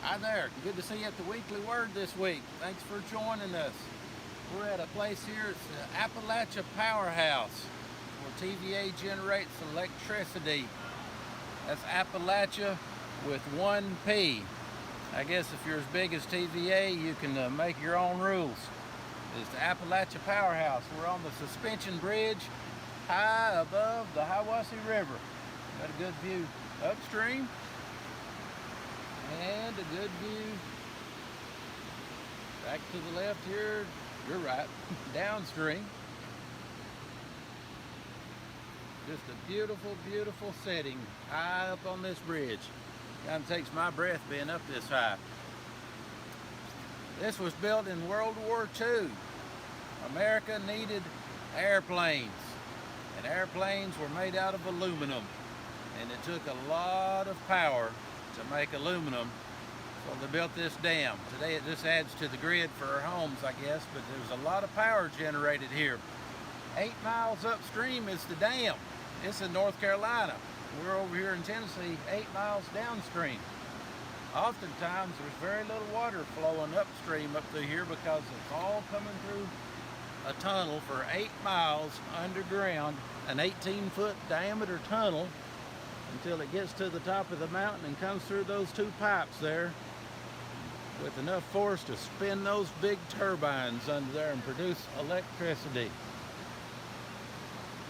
Hi there, good to see you at the Weekly Word this week. Thanks for joining us. We're at a place here, it's the Appalachia Powerhouse, where TVA generates electricity. That's Appalachia with one P. I guess if you're as big as TVA, you can make your own rules. It's the Apalachia Powerhouse. We're on the suspension bridge high above the Hiwassee River. Got a good view upstream and a good view back to the left here. You're right, downstream. Just a beautiful, beautiful setting high up on this bridge. Kind of takes my breath being up this high. This was built in World War II. America needed airplanes, and airplanes were made out of aluminum, and it took a lot of power to make aluminum, so they built this dam. Today it just adds to the grid for our homes, I guess, but there's a lot of power generated here. 8 miles upstream is the dam. It's in North Carolina. We're over here in Tennessee, 8 miles downstream. Oftentimes there's very little water flowing upstream up through here because it's all coming through a tunnel for 8 miles underground, an 18-foot diameter tunnel, until it gets to the top of the mountain and comes through those two pipes there with enough force to spin those big turbines under there and produce electricity.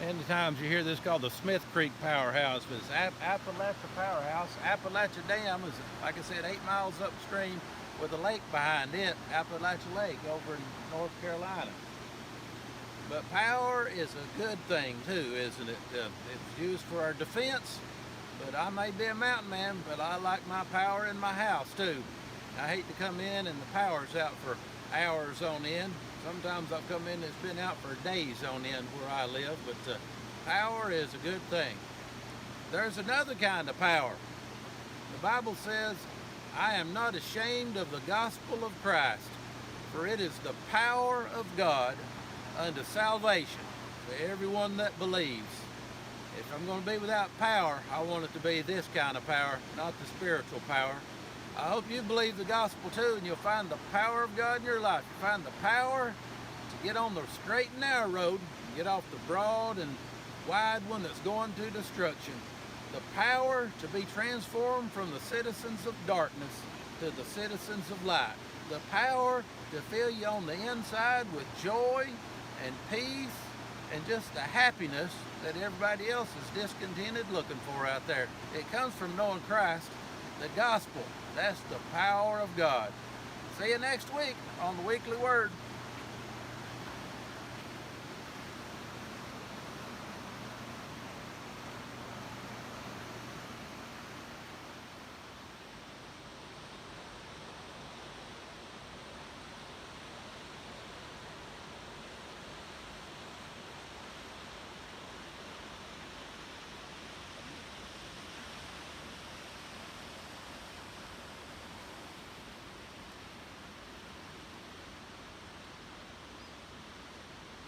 Many times you hear this called the Smith Creek Powerhouse, but it's Appalachia Powerhouse. Appalachia Dam is, like I said, 8 miles upstream with a lake behind it, Appalachia Lake over in North Carolina. But power is a good thing too, isn't it? It's used for our defense, but I may be a mountain man, but I like my power in my house too. I hate to come in and the power's out for hours on end. Sometimes I've come in and it's been out for days on end where I live, but power is a good thing. There's another kind of power. The Bible says, I am not ashamed of the gospel of Christ, for it is the power of God unto salvation to everyone that believes. If I'm going to be without power, I want it to be this kind of power, not the spiritual power. I hope you believe the gospel too, and you'll find the power of God in your life. You find the power to get on the straight and narrow road and get off the broad and wide one that's going to destruction. The power to be transformed from the citizens of darkness to the citizens of light. The power to fill you on the inside with joy and peace and just the happiness that everybody else is discontented looking for out there. It comes from knowing Christ, the gospel. That's the power of God. See you next week on the Weekly Word.